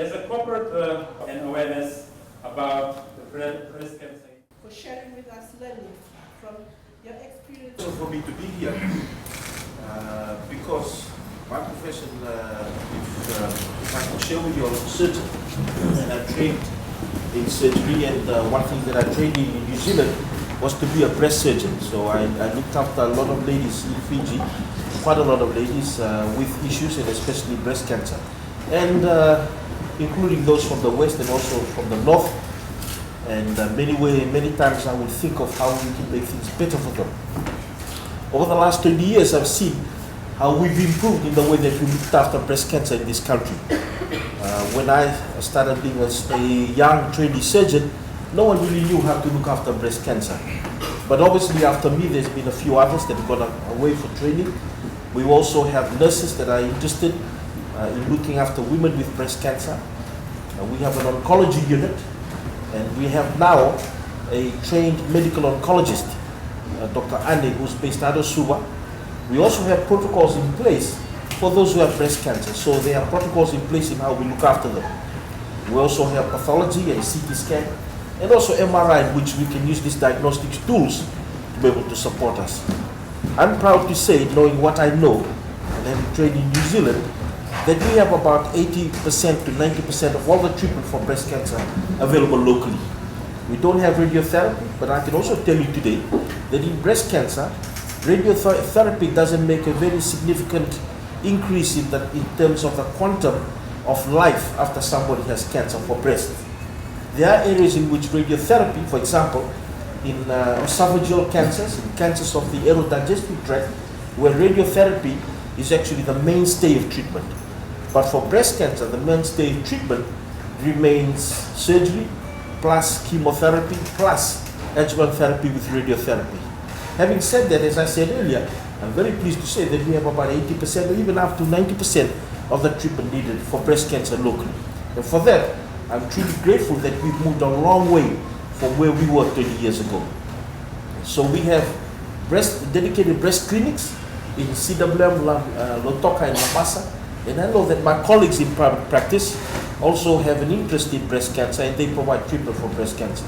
as a corporate and awareness about the breast cancer. For sharing with us learning from your experience. So for me to be here, because my profession, if I can share with you, I was a surgeon and I trained in surgery, and one thing that I trained in New Zealand was to be a breast surgeon. So I looked after a lot of ladies in Fiji, quite a lot of ladies with issues, and especially breast cancer, and including those from the west and also from the north. And many times I will think of how we can make things better for them. Over the last 20 years, I've seen how we've improved in the way that we looked after breast cancer in this country. When I started being a young trainee surgeon, no one really knew how to look after breast cancer. But obviously after me, there's been a few others that got away for training. We also have nurses that are interested in looking after women with breast cancer. We have an oncology unit, and we have now a trained medical oncologist, Dr. Ane, who's based out of Suva. We also have protocols in place for those who have breast cancer. So there are protocols in place in how we look after them. We also have pathology and CT scan, and also MRI, in which we can use these diagnostic tools to be able to support us. I'm proud to say, knowing what I know, and having trained in New Zealand, that we have about 80% to 90% of all the treatment for breast cancer available locally. We don't have radiotherapy, but I can also tell you today that in breast cancer, radiotherapy doesn't make a very significant increase in terms of the quantum of life after somebody has cancer for breast. There are areas in which radiotherapy, for example, in esophageal cancers, in cancers of the aerodigestive tract, where radiotherapy is actually the mainstay of treatment. But for breast cancer, the mainstay of treatment remains surgery plus chemotherapy plus adjuvant therapy with radiotherapy. Having said that, as I said earlier, I'm very pleased to say that we have about 80% or even up to 90% of the treatment needed for breast cancer locally. And for that, I'm truly grateful that we've moved a long way from where we were 20 years ago. So we have dedicated breast clinics in CWM, Lotoka and Mapasa, and I know that my colleagues in private practice also have an interest in breast cancer, and they provide treatment for breast cancer.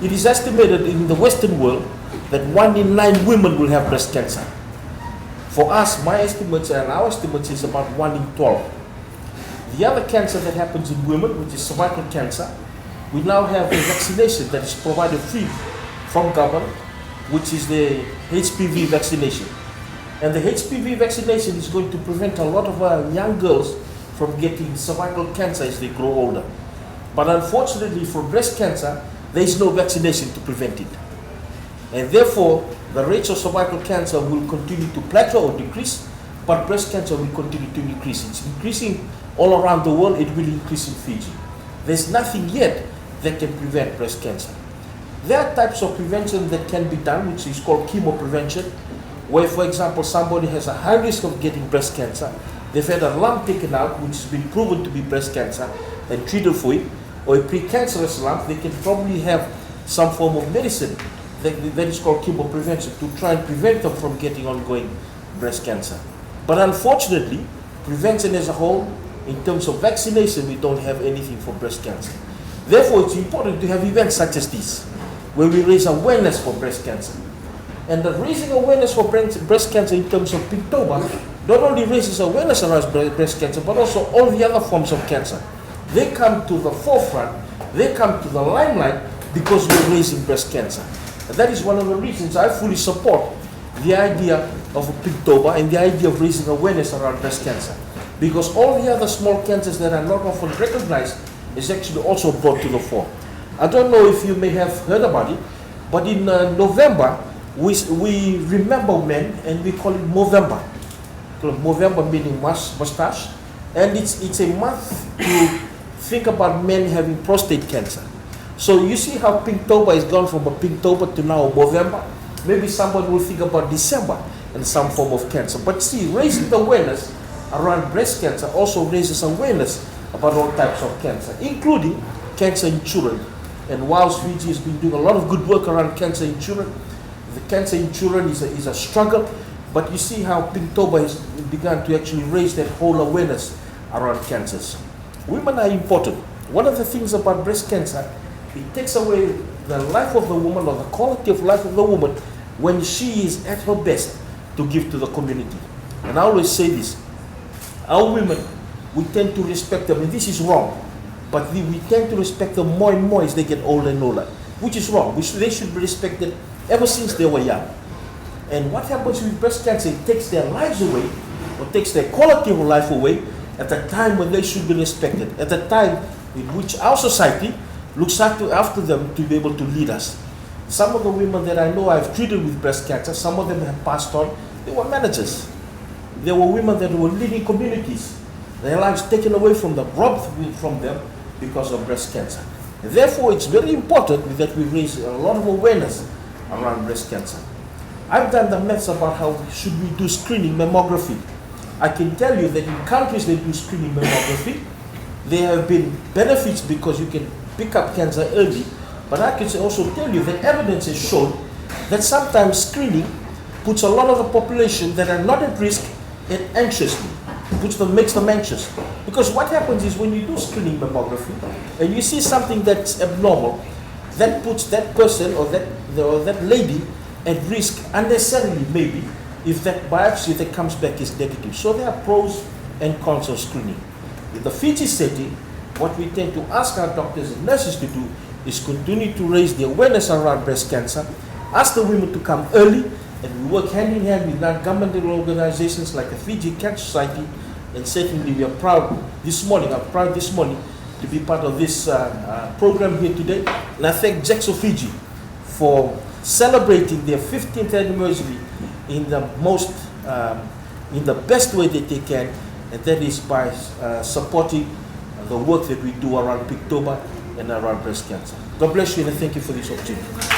It is estimated in the Western world that 1 in 9 women will have breast cancer. For us, my estimates and our estimates is about 1 in 12. The other cancer that happens in women, which is cervical cancer, we now have a vaccination that is provided free from government, which is the HPV vaccination. And the HPV vaccination is going to prevent a lot of young girls from getting cervical cancer as they grow older. But unfortunately for breast cancer, there is no vaccination to prevent it. And therefore, the rates of cervical cancer will continue to plateau or decrease, but breast cancer will continue to increase. It's increasing all around the world, it will increase in Fiji. There's nothing yet that can prevent breast cancer. There are types of prevention that can be done, which is called chemoprevention, where, for example, somebody has a high risk of getting breast cancer, they've had a lump taken out, which has been proven to be breast cancer, and treated for it, or a precancerous lump, they can probably have some form of medicine that is called chemoprevention to try and prevent them from getting ongoing breast cancer. But unfortunately, prevention as a whole, in terms of vaccination, we don't have anything for breast cancer. Therefore, it's important to have events such as these, where we raise awareness for breast cancer. And the raising awareness for breast cancer in terms of Pinktober not only raises awareness around breast cancer, but also all the other forms of cancer. They come to the forefront, they come to the limelight because we're raising breast cancer. And that is one of the reasons I fully support the idea of Pinktober and the idea of raising awareness around breast cancer. Because all the other small cancers that are not often recognized is actually also brought to the fore. I don't know if you may have heard about it, but in November, we remember men, and we call it Movember. Movember meaning mustache, and it's a month to think about men having prostate cancer. So you see how Pinktober has gone from a Pinktober to now a Movember. Maybe somebody will think about December and some form of cancer. But see, raising the awareness around breast cancer also raises awareness about all types of cancer, including cancer in children. And whilst Fiji has been doing a lot of good work around cancer in children, the cancer in children is a struggle, but you see how Pinktober has begun to actually raise that whole awareness around cancers. women are important. One of the things about breast cancer, it takes away the life of the woman or the quality of life of the woman when she is at her best to give to the community. And I always say this, our women, we tend to respect them, and this is wrong, but we tend to respect them more and more as they get older and older, which is wrong. They should be respected ever since they were young. And what happens with breast cancer, it takes their lives away, or takes their quality of life away at the time when they should be respected, at the time in which our society looks after them to be able to lead us. Some of the women that I know I've treated with breast cancer, some of them have passed on, they were managers. There were women that were leading communities, their lives taken away from them, robbed from them because of breast cancer. And therefore, it's very important that we raise a lot of awareness around breast cancer. I've done the maths about how should we do screening mammography. I can tell you that in countries that do screening mammography, there have been benefits because you can pick up cancer early, but I can also tell you that evidence has shown that sometimes screening puts a lot of the population that are not at risk at anxiously, makes them anxious. Because what happens is when you do screening mammography and you see something that's abnormal, that puts that person or that lady at risk unnecessarily, maybe, if that biopsy that comes back is negative. So there are pros and cons of screening. In the Fiji setting, what we tend to ask our doctors and nurses to do is continue to raise the awareness around breast cancer, ask the women to come early, and we work hand in hand with non-governmental organizations like the Fiji Cancer Society, and certainly we are proud this morning, to be part of this program here today. And I thank JEXO Fiji for celebrating their 15th anniversary in the best way that they can, and that is by supporting the work that we do around Pinktober and around breast cancer. God bless you, and thank you for this opportunity.